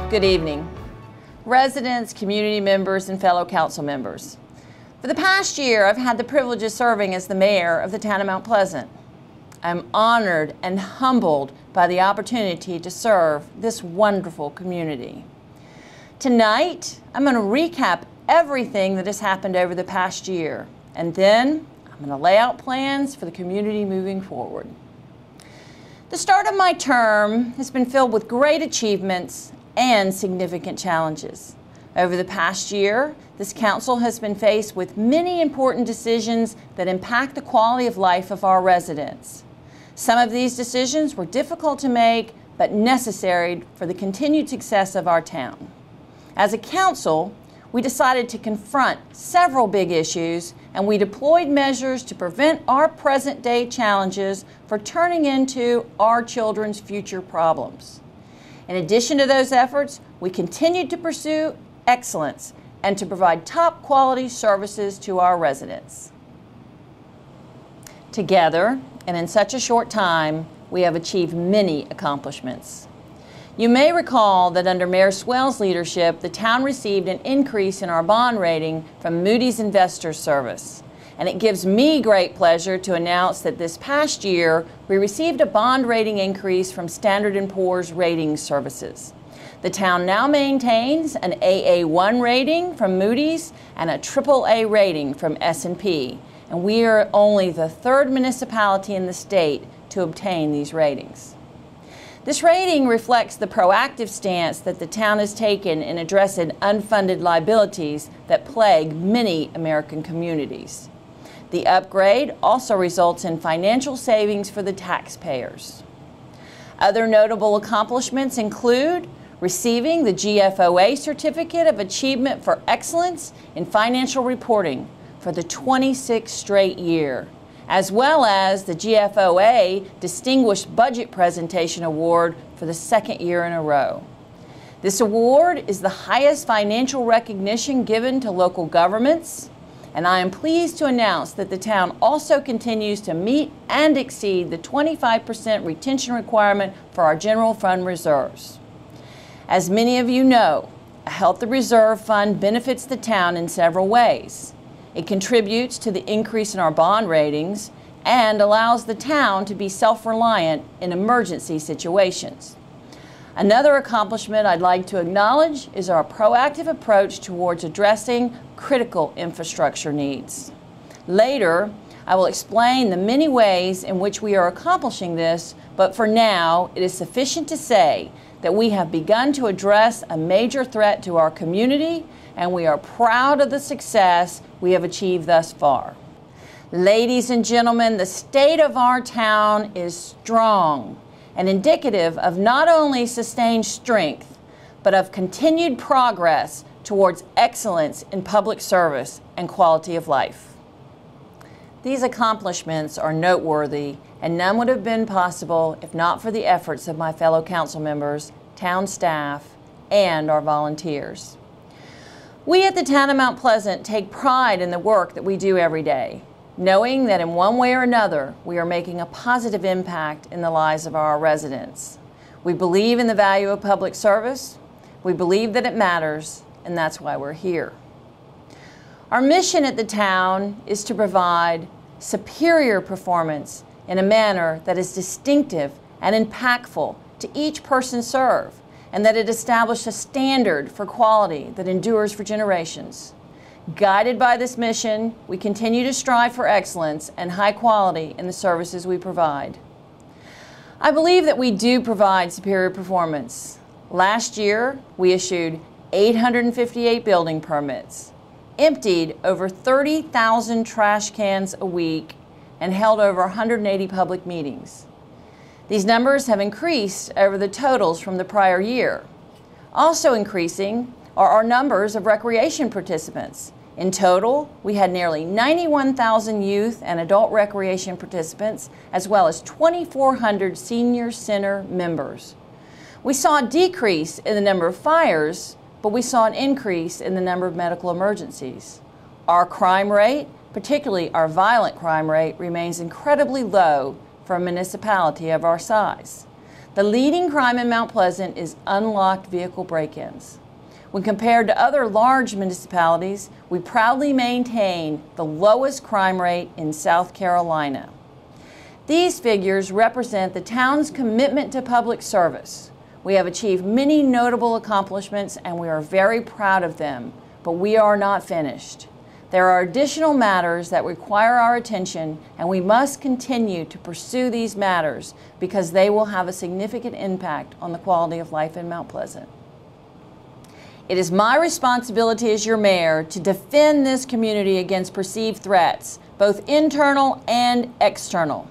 Good evening, residents, community members, and fellow council members. For the past year, I've had the privilege of serving as the mayor of the town of Mount Pleasant. I'm honored and humbled by the opportunity to serve this wonderful community. Tonight, I'm going to recap everything that has happened over the past year, and then I'm going to lay out plans for the community moving forward. The start of my term has been filled with great achievements and significant challenges. Over the past year, this council has been faced with many important decisions that impact the quality of life of our residents. Some of these decisions were difficult to make, but necessary for the continued success of our town. As a council, we decided to confront several big issues, and we deployed measures to prevent our present-day challenges from turning into our children's future problems. In addition to those efforts, we continued to pursue excellence and to provide top quality services to our residents. Together, and in such a short time, we have achieved many accomplishments. You may recall that under Mayor Swell's leadership, the town received an increase in our bond rating from Moody's Investors Service. And it gives me great pleasure to announce that this past year, we received a bond rating increase from Standard & Poor's Ratings Services. The town now maintains an AA1 rating from Moody's and a AAA rating from S&P, and we are only the third municipality in the state to obtain these ratings. This rating reflects the proactive stance that the town has taken in addressing unfunded liabilities that plague many American communities. The upgrade also results in financial savings for the taxpayers. Other notable accomplishments include receiving the GFOA Certificate of Achievement for Excellence in Financial Reporting for the 26th straight year, as well as the GFOA Distinguished Budget Presentation Award for the second year in a row. This award is the highest financial recognition given to local governments, and I am pleased to announce that the town also continues to meet and exceed the 25% retention requirement for our general fund reserves. As many of you know, a healthy reserve fund benefits the town in several ways. It contributes to the increase in our bond ratings and allows the town to be self-reliant in emergency situations. Another accomplishment I'd like to acknowledge is our proactive approach towards addressing critical infrastructure needs. Later, I will explain the many ways in which we are accomplishing this, but for now, it is sufficient to say that we have begun to address a major threat to our community, and we are proud of the success we have achieved thus far. Ladies and gentlemen, the state of our town is strong and indicative of not only sustained strength, but of continued progress towards excellence in public service and quality of life. These accomplishments are noteworthy, and none would have been possible if not for the efforts of my fellow council members, town staff, and our volunteers. We at the town of Mount Pleasant take pride in the work that we do every day, knowing that in one way or another, we are making a positive impact in the lives of our residents. We believe in the value of public service, we believe that it matters, and that's why we're here. Our mission at the town is to provide superior performance in a manner that is distinctive and impactful to each person served, and that it establish a standard for quality that endures for generations. Guided by this mission, we continue to strive for excellence and high quality in the services we provide. I believe that we do provide superior performance. Last year, we issued 858 building permits, emptied over 30,000 trash cans a week, and held over 180 public meetings. These numbers have increased over the totals from the prior year. Also increasing are our numbers of recreation participants. In total, we had nearly 91,000 youth and adult recreation participants, as well as 2,400 senior center members. We saw a decrease in the number of fires, but we saw an increase in the number of medical emergencies. Our crime rate, particularly our violent crime rate, remains incredibly low for a municipality of our size. The leading crime in Mount Pleasant is unlocked vehicle break-ins. When compared to other large municipalities, we proudly maintain the lowest crime rate in South Carolina. These figures represent the town's commitment to public service. We have achieved many notable accomplishments and we are very proud of them, but we are not finished. There are additional matters that require our attention and we must continue to pursue these matters because they will have a significant impact on the quality of life in Mount Pleasant. It is my responsibility as your mayor to defend this community against perceived threats, both internal and external.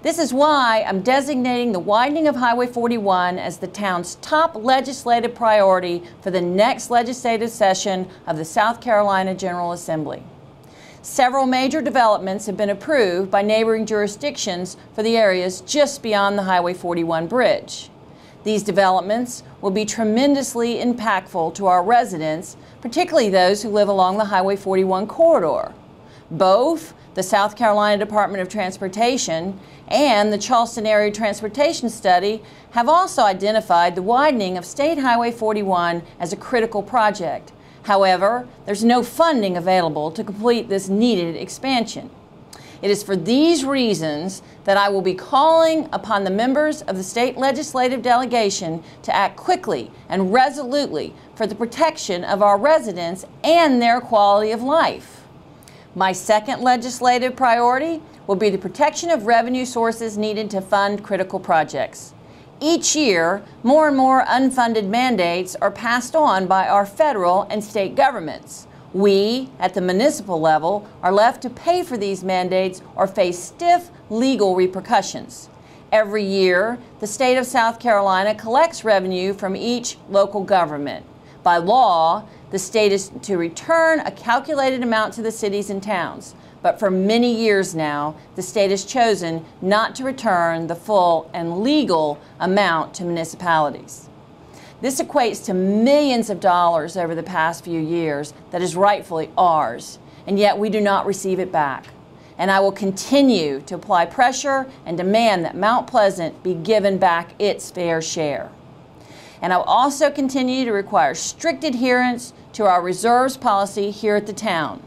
This is why I'm designating the widening of Highway 41 as the town's top legislative priority for the next legislative session of the South Carolina General Assembly. Several major developments have been approved by neighboring jurisdictions for the areas just beyond the Highway 41 bridge. These developments will be tremendously impactful to our residents, particularly those who live along the Highway 41 corridor. Both the South Carolina Department of Transportation and the Charleston Area Transportation Study have also identified the widening of State Highway 41 as a critical project. However, there's no funding available to complete this needed expansion. It is for these reasons that I will be calling upon the members of the state legislative delegation to act quickly and resolutely for the protection of our residents and their quality of life. My second legislative priority will be the protection of revenue sources needed to fund critical projects. Each year, more and more unfunded mandates are passed on by our federal and state governments. We, at the municipal level, are left to pay for these mandates or face stiff legal repercussions. Every year, the state of South Carolina collects revenue from each local government. By law, the state is to return a calculated amount to the cities and towns. But for many years now, the state has chosen not to return the full and legal amount to municipalities. This equates to millions of dollars over the past few years that is rightfully ours, and yet we do not receive it back. And I will continue to apply pressure and demand that Mount Pleasant be given back its fair share. And I will also continue to require strict adherence to our reserves policy here at the town.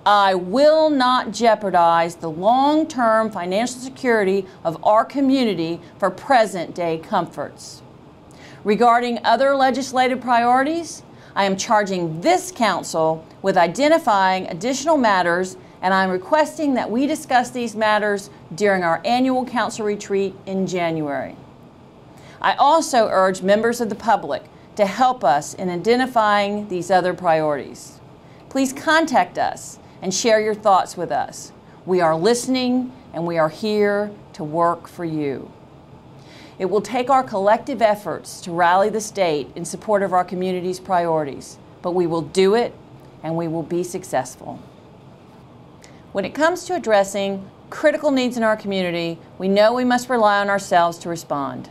I will not jeopardize the long-term financial security of our community for present-day comforts. Regarding other legislative priorities, I am charging this council with identifying additional matters, and I'm requesting that we discuss these matters during our annual council retreat in January. I also urge members of the public to help us in identifying these other priorities. Please contact us and share your thoughts with us. We are listening and we are here to work for you. It will take our collective efforts to rally the state in support of our community's priorities, but we will do it and we will be successful. When it comes to addressing critical needs in our community, we know we must rely on ourselves to respond.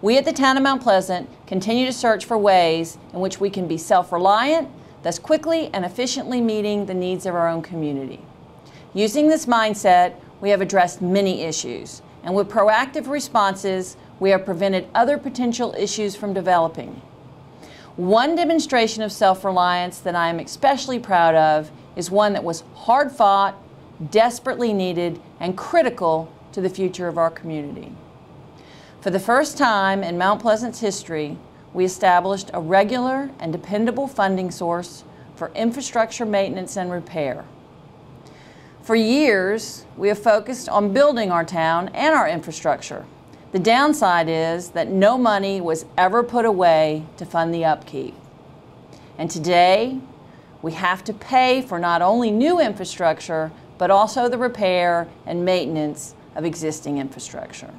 We at the town of Mount Pleasant continue to search for ways in which we can be self-reliant, thus quickly and efficiently meeting the needs of our own community. Using this mindset, we have addressed many issues, and with proactive responses, we have prevented other potential issues from developing. One demonstration of self-reliance that I am especially proud of is one that was hard-fought, desperately needed, and critical to the future of our community. For the first time in Mount Pleasant's history, we established a regular and dependable funding source for infrastructure maintenance and repair. For years, we have focused on building our town and our infrastructure. The downside is that no money was ever put away to fund the upkeep. And today, we have to pay for not only new infrastructure, but also the repair and maintenance of existing infrastructure.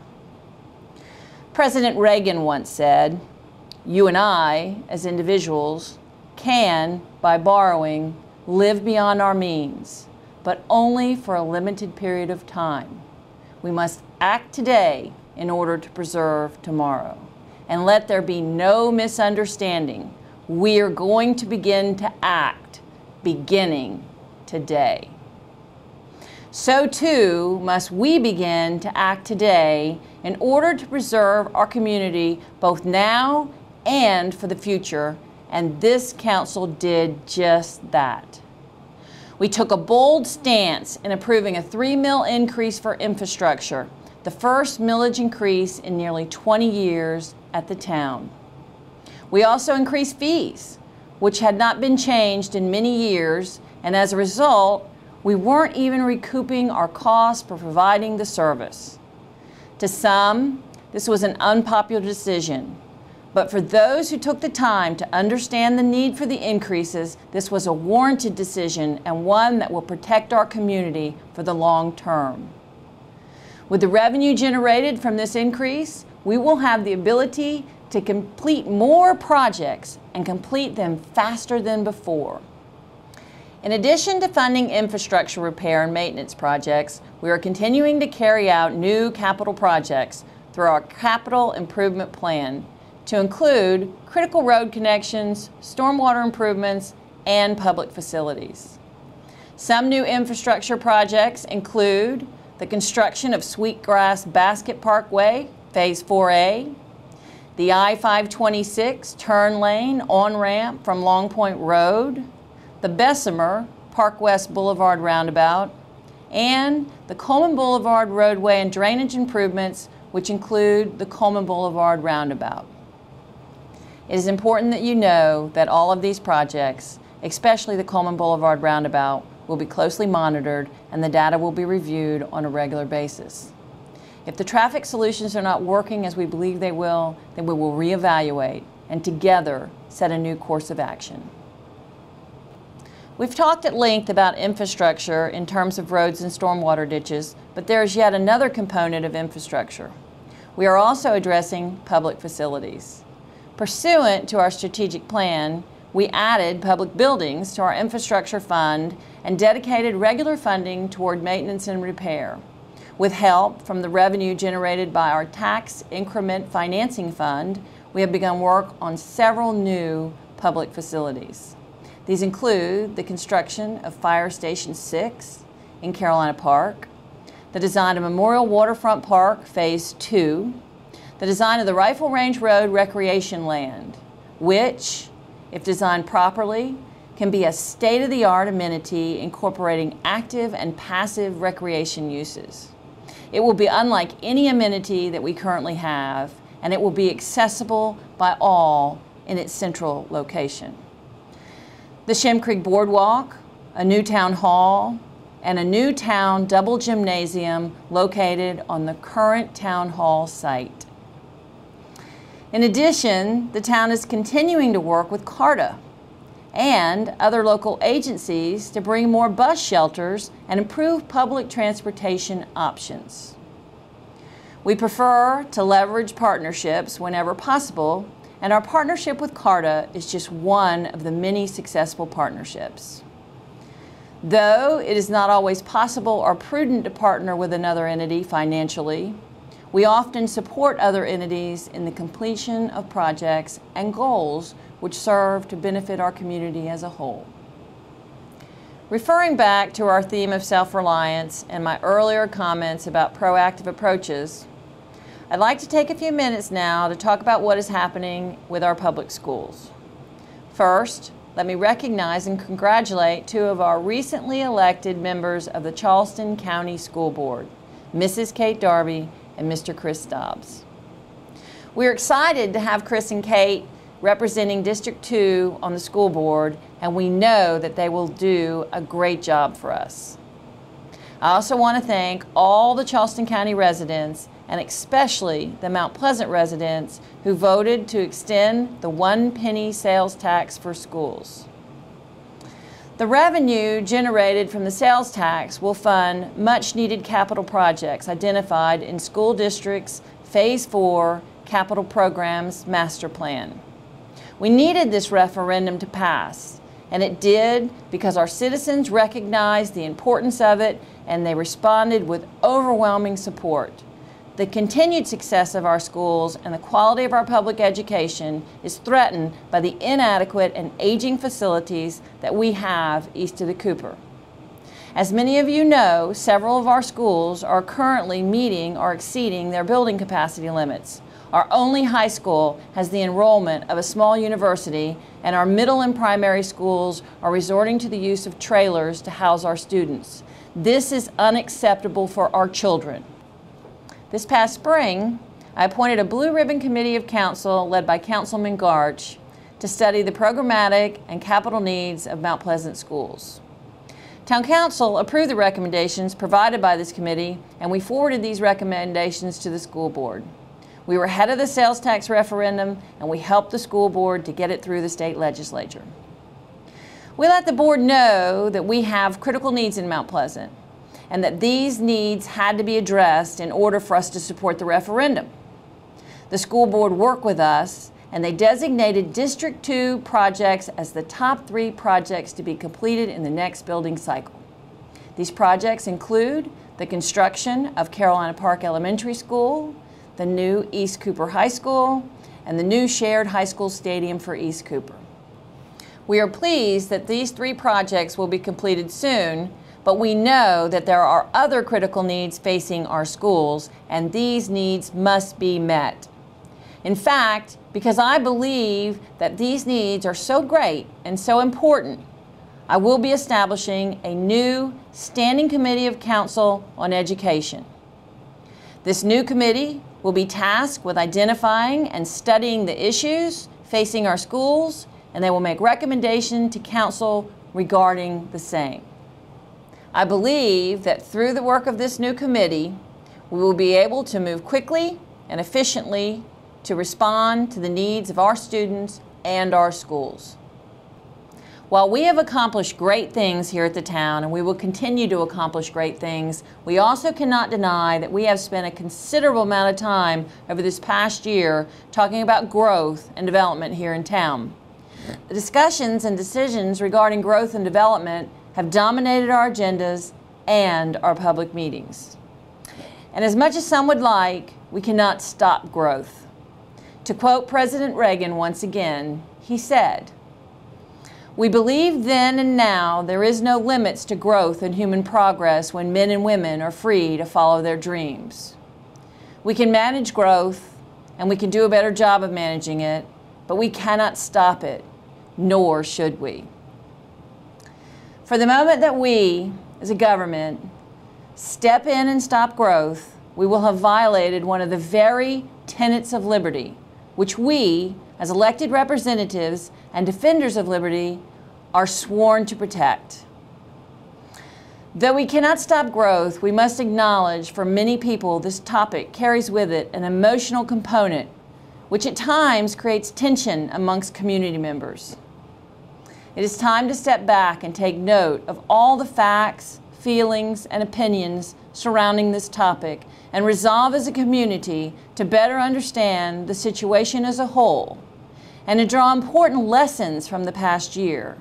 President Reagan once said, "You and I, as individuals, can, by borrowing, live beyond our means, but only for a limited period of time. We must act today in order to preserve tomorrow. And let there be no misunderstanding. We are going to begin to act beginning today." So too must we begin to act today in order to preserve our community both now and for the future, and this council did just that. We took a bold stance in approving a 3 mil increase for infrastructure, the first millage increase in nearly 20 years at the town. We also increased fees, which had not been changed in many years, and as a result, we weren't even recouping our costs for providing the service. To some, this was an unpopular decision, but for those who took the time to understand the need for the increases, this was a warranted decision and one that will protect our community for the long term. With the revenue generated from this increase, we will have the ability to complete more projects and complete them faster than before. In addition to funding infrastructure repair and maintenance projects, we are continuing to carry out new capital projects through our capital improvement plan to include critical road connections, stormwater improvements, and public facilities. Some new infrastructure projects include the construction of Sweetgrass Basket Parkway, Phase 4A, the I-526 turn lane on-ramp from Long Point Road, the Bessemer Park West Boulevard roundabout, and the Coleman Boulevard roadway and drainage improvements, which include the Coleman Boulevard roundabout. It is important that you know that all of these projects, especially the Coleman Boulevard roundabout, will be closely monitored and the data will be reviewed on a regular basis. If the traffic solutions are not working as we believe they will, then we will reevaluate and together set a new course of action. We've talked at length about infrastructure in terms of roads and stormwater ditches, but there is yet another component of infrastructure. We are also addressing public facilities. Pursuant to our strategic plan, we added public buildings to our infrastructure fund and dedicated regular funding toward maintenance and repair. With help from the revenue generated by our tax increment financing fund, we have begun work on several new public facilities. These include the construction of Fire Station 6 in Carolina Park, the design of Memorial Waterfront Park Phase 2, the design of the Rifle Range Road recreation land, which, if designed properly, can be a state-of-the-art amenity incorporating active and passive recreation uses. It will be unlike any amenity that we currently have, and it will be accessible by all in its central location. The Shem Creek Boardwalk, a new town hall, and a new town double gymnasium located on the current town hall site. In addition, the town is continuing to work with CARTA and other local agencies to bring more bus shelters and improve public transportation options. We prefer to leverage partnerships whenever possible, and our partnership with CARTA is just one of the many successful partnerships. Though it is not always possible or prudent to partner with another entity financially, we often support other entities in the completion of projects and goals which serve to benefit our community as a whole. Referring back to our theme of self-reliance and my earlier comments about proactive approaches, I'd like to take a few minutes now to talk about what is happening with our public schools. First, let me recognize and congratulate two of our recently elected members of the Charleston County School Board, Mrs. Kate Darby and Mr. Chris Dobbs. We're excited to have Chris and Kate representing District 2 on the school board, and we know that they will do a great job for us. I also want to thank all the Charleston County residents, and especially the Mount Pleasant residents who voted to extend the 1 penny sales tax for schools. The revenue generated from the sales tax will fund much needed capital projects identified in School District's Phase 4 Capital Programs Master Plan. We needed this referendum to pass, and it did because our citizens recognized the importance of it and they responded with overwhelming support. The continued success of our schools and the quality of our public education is threatened by the inadequate and aging facilities that we have east of the Cooper. As many of you know, several of our schools are currently meeting or exceeding their building capacity limits. Our only high school has the enrollment of a small university, and our middle and primary schools are resorting to the use of trailers to house our students. This is unacceptable for our children. This past spring, I appointed a Blue Ribbon Committee of Council led by Councilman Garch to study the programmatic and capital needs of Mount Pleasant schools. Town Council approved the recommendations provided by this committee, and we forwarded these recommendations to the school board. We were ahead of the sales tax referendum, and we helped the school board to get it through the state legislature. We let the board know that we have critical needs in Mount Pleasant, and that these needs had to be addressed in order for us to support the referendum. The school board worked with us, and they designated District 2 projects as the top 3 projects to be completed in the next building cycle. These projects include the construction of Carolina Park Elementary School, the new East Cooper High School, and the new shared high school stadium for East Cooper. We are pleased that these 3 projects will be completed soon, but we know that there are other critical needs facing our schools, and these needs must be met. In fact, because I believe that these needs are so great and so important, I will be establishing a new Standing Committee of Council on Education. This new committee will be tasked with identifying and studying the issues facing our schools, and they will make recommendations to Council regarding the same. I believe that through the work of this new committee, we will be able to move quickly and efficiently to respond to the needs of our students and our schools. While we have accomplished great things here at the town, and we will continue to accomplish great things, we also cannot deny that we have spent a considerable amount of time over this past year talking about growth and development here in town. The discussions and decisions regarding growth and development have dominated our agendas and our public meetings. And as much as some would like, we cannot stop growth. To quote President Reagan once again, he said, "We believe then and now there is no limits to growth and human progress when men and women are free to follow their dreams. We can manage growth, and we can do a better job of managing it, but we cannot stop it, nor should we." For the moment that we, as a government, step in and stop growth, we will have violated one of the very tenets of liberty, which we, as elected representatives and defenders of liberty, are sworn to protect. Though we cannot stop growth, we must acknowledge for many people this topic carries with it an emotional component, which at times creates tension amongst community members. It is time to step back and take note of all the facts, feelings, and opinions surrounding this topic, and resolve as a community to better understand the situation as a whole and to draw important lessons from the past year.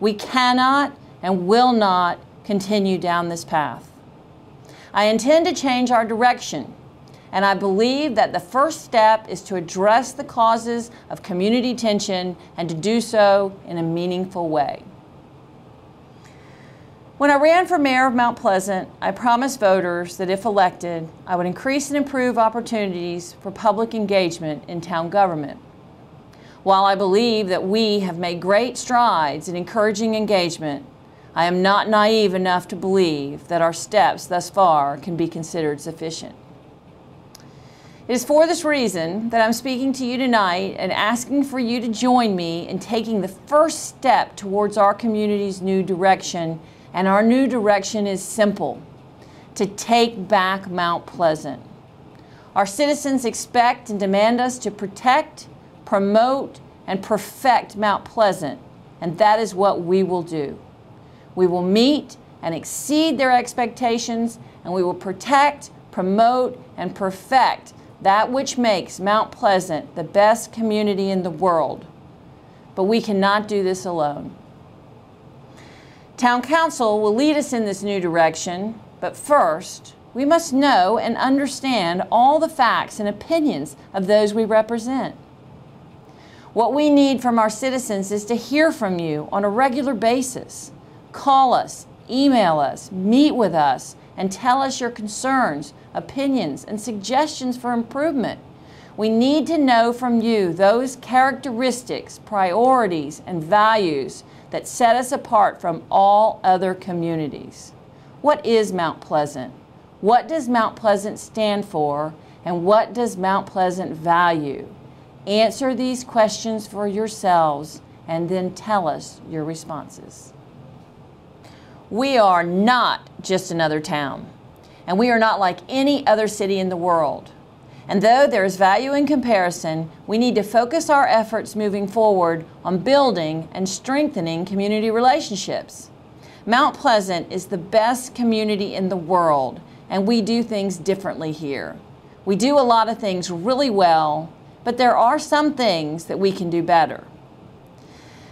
We cannot and will not continue down this path. I intend to change our direction, and I believe that the first step is to address the causes of community tension and to do so in a meaningful way. When I ran for mayor of Mount Pleasant, I promised voters that if elected, I would increase and improve opportunities for public engagement in town government. While I believe that we have made great strides in encouraging engagement, I am not naive enough to believe that our steps thus far can be considered sufficient. It is for this reason that I'm speaking to you tonight and asking for you to join me in taking the first step towards our community's new direction. And our new direction is simple: to take back Mount Pleasant. Our citizens expect and demand us to protect, promote, and perfect Mount Pleasant, and that is what we will do. We will meet and exceed their expectations, and we will protect, promote, and perfect that which makes Mount Pleasant the best community in the world. But we cannot do this alone. Town Council will lead us in this new direction, but first, we must know and understand all the facts and opinions of those we represent. What we need from our citizens is to hear from you on a regular basis. Call us, email us, meet with us, and tell us your concerns, opinions, and suggestions for improvement. We need to know from you those characteristics, priorities, and values that set us apart from all other communities. What is Mount Pleasant? What does Mount Pleasant stand for? And what does Mount Pleasant value? Answer these questions for yourselves and then tell us your responses. We are not just another town, and we are not like any other city in the world. And though there is value in comparison, we need to focus our efforts moving forward on building and strengthening community relationships. Mount Pleasant is the best community in the world, and we do things differently here. We do a lot of things really well, but there are some things that we can do better.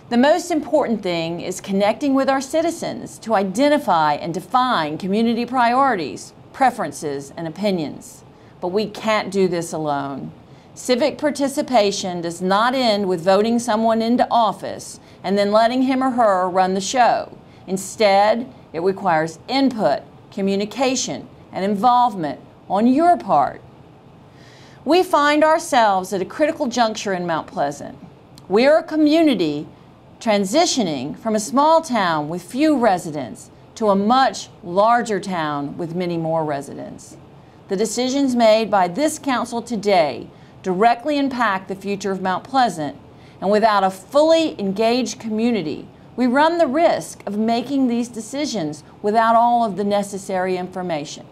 The most important thing is connecting with our citizens to identify and define community priorities, preferences, and opinions. But we can't do this alone. Civic participation does not end with voting someone into office and then letting him or her run the show. Instead, it requires input, communication, and involvement on your part. We find ourselves at a critical juncture in Mount Pleasant. We are a community transitioning from a small town with few residents to a much larger town with many more residents. The decisions made by this council today directly impact the future of Mount Pleasant, and without a fully engaged community, we run the risk of making these decisions without all of the necessary information.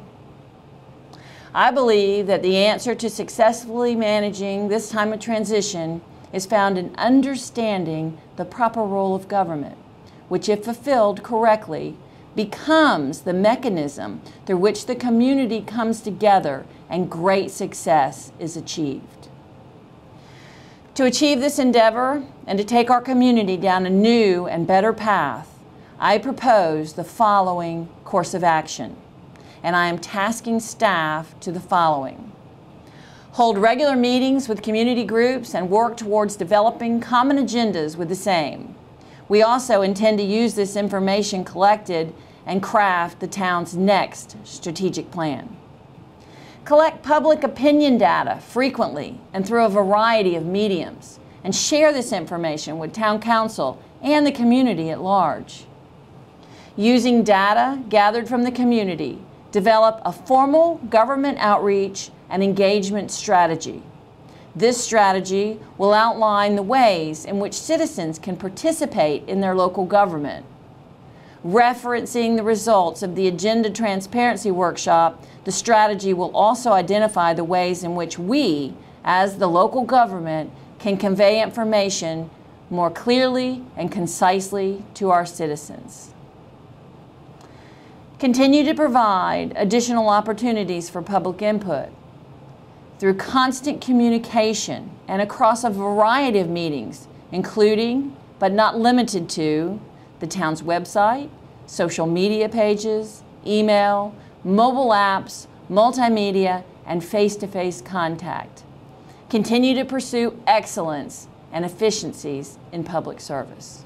I believe that the answer to successfully managing this time of transition is found in understanding the proper role of government, which, if fulfilled correctly, becomes the mechanism through which the community comes together and great success is achieved. To achieve this endeavor and to take our community down a new and better path, I propose the following course of action, and I am tasking staff to the following. Hold regular meetings with community groups and work towards developing common agendas with the same. We also intend to use this information collected and craft the town's next strategic plan. Collect public opinion data frequently and through a variety of mediums, and share this information with town council and the community at large. Using data gathered from the community, develop a formal government outreach and engagement strategy. This strategy will outline the ways in which citizens can participate in their local government. Referencing the results of the Agenda Transparency Workshop, the strategy will also identify the ways in which we, as the local government, can convey information more clearly and concisely to our citizens. Continue to provide additional opportunities for public input. Through constant communication and across a variety of meetings, including, but not limited to, the town's website, social media pages, email, mobile apps, multimedia, and face-to-face contact. Continue to pursue excellence and efficiencies in public service.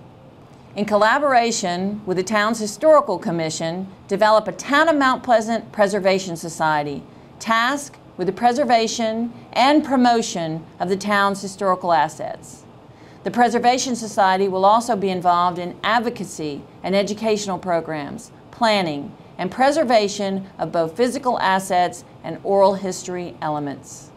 In collaboration with the town's Historical Commission, develop a Town of Mount Pleasant Preservation Society tasked with the preservation and promotion of the town's historical assets. The Preservation Society will also be involved in advocacy and educational programs, planning, and preservation of both physical assets and oral history elements.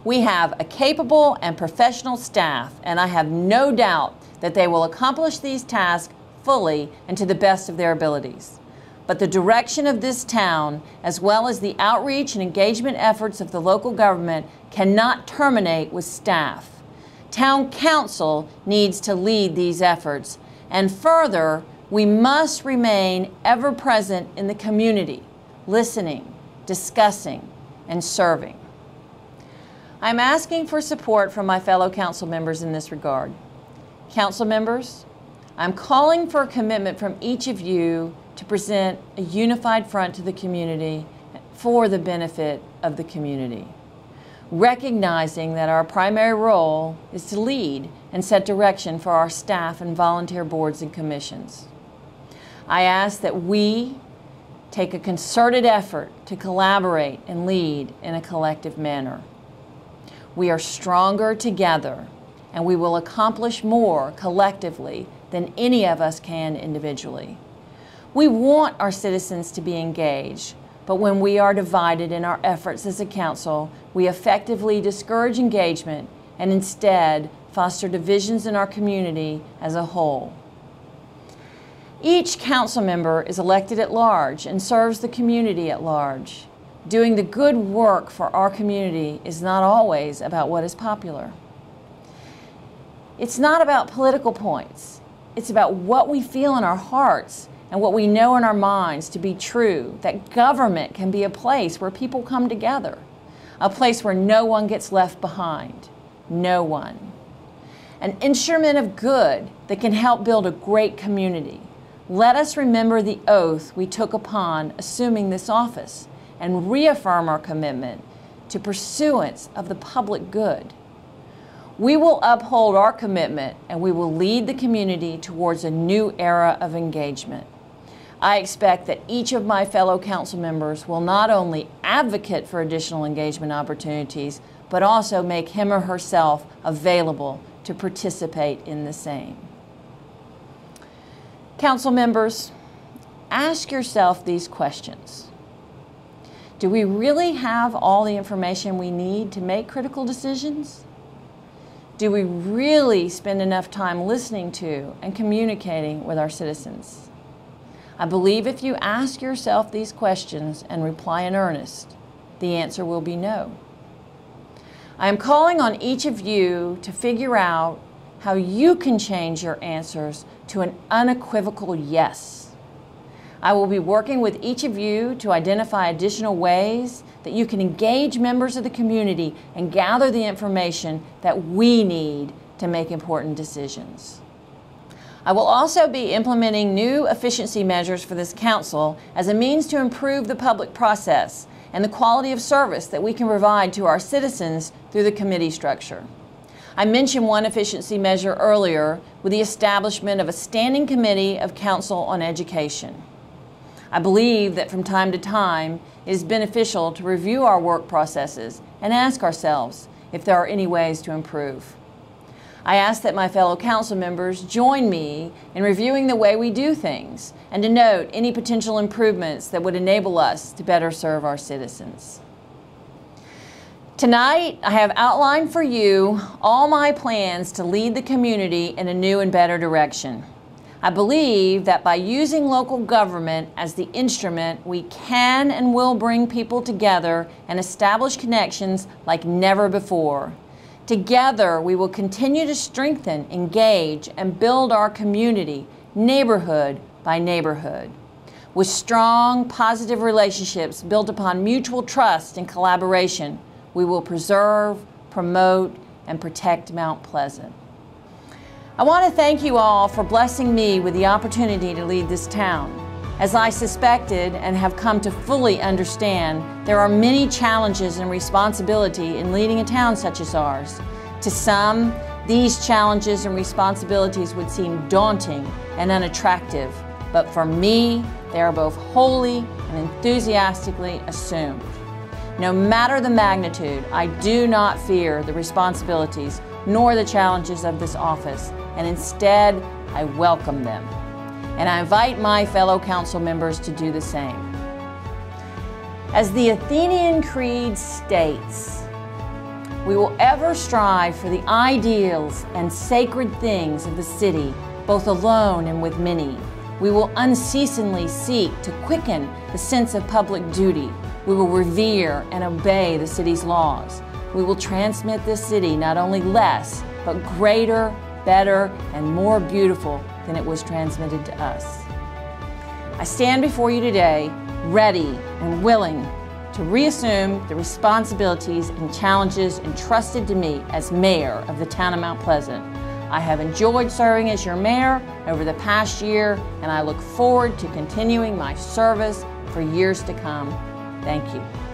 We have a capable and professional staff, and I have no doubt that they will accomplish these tasks fully and to the best of their abilities. But the direction of this town, as well as the outreach and engagement efforts of the local government, cannot terminate with staff. Town council needs to lead these efforts, and further, we must remain ever present in the community, listening, discussing, and serving. I'm asking for support from my fellow council members in this regard. Council members, I'm calling for a commitment from each of you to present a unified front to the community for the benefit of the community, recognizing that our primary role is to lead and set direction for our staff and volunteer boards and commissions. I ask that we take a concerted effort to collaborate and lead in a collective manner. We are stronger together, and we will accomplish more collectively than any of us can individually. We want our citizens to be engaged, but when we are divided in our efforts as a council, we effectively discourage engagement and instead foster divisions in our community as a whole. Each council member is elected at large and serves the community at large. Doing the good work for our community is not always about what is popular. It's not about political points. It's about what we feel in our hearts and what we know in our minds to be true, that government can be a place where people come together, a place where no one gets left behind, no one. An instrument of good that can help build a great community. Let us remember the oath we took upon assuming this office and reaffirm our commitment to pursuance of the public good. We will uphold our commitment and we will lead the community towards a new era of engagement. I expect that each of my fellow council members will not only advocate for additional engagement opportunities, but also make him or herself available to participate in the same. Council members, ask yourself these questions. Do we really have all the information we need to make critical decisions? Do we really spend enough time listening to and communicating with our citizens? I believe if you ask yourself these questions and reply in earnest, the answer will be no. I am calling on each of you to figure out how you can change your answers to an unequivocal yes. I will be working with each of you to identify additional ways that you can engage members of the community and gather the information that we need to make important decisions. I will also be implementing new efficiency measures for this council as a means to improve the public process and the quality of service that we can provide to our citizens through the committee structure. I mentioned one efficiency measure earlier with the establishment of a standing committee of council on education. I believe that from time to time it is beneficial to review our work processes and ask ourselves if there are any ways to improve. I ask that my fellow council members join me in reviewing the way we do things and to note any potential improvements that would enable us to better serve our citizens. Tonight, I have outlined for you all my plans to lead the community in a new and better direction. I believe that by using local government as the instrument, we can and will bring people together and establish connections like never before. Together, we will continue to strengthen, engage, and build our community, neighborhood by neighborhood. With strong, positive relationships built upon mutual trust and collaboration, we will preserve, promote, and protect Mount Pleasant. I want to thank you all for blessing me with the opportunity to lead this town. As I suspected and have come to fully understand, there are many challenges and responsibility in leading a town such as ours. To some, these challenges and responsibilities would seem daunting and unattractive, but for me, they are both wholly and enthusiastically assumed. No matter the magnitude, I do not fear the responsibilities nor the challenges of this office, and instead, I welcome them. And I invite my fellow council members to do the same. As the Athenian Creed states, we will ever strive for the ideals and sacred things of the city, both alone and with many. We will unceasingly seek to quicken the sense of public duty. We will revere and obey the city's laws. We will transmit this city not only less, but greater, better, and more beautiful than it was transmitted to us. I stand before you today ready and willing to reassume the responsibilities and challenges entrusted to me as mayor of the town of Mount Pleasant. I have enjoyed serving as your mayor over the past year, and I look forward to continuing my service for years to come. Thank you.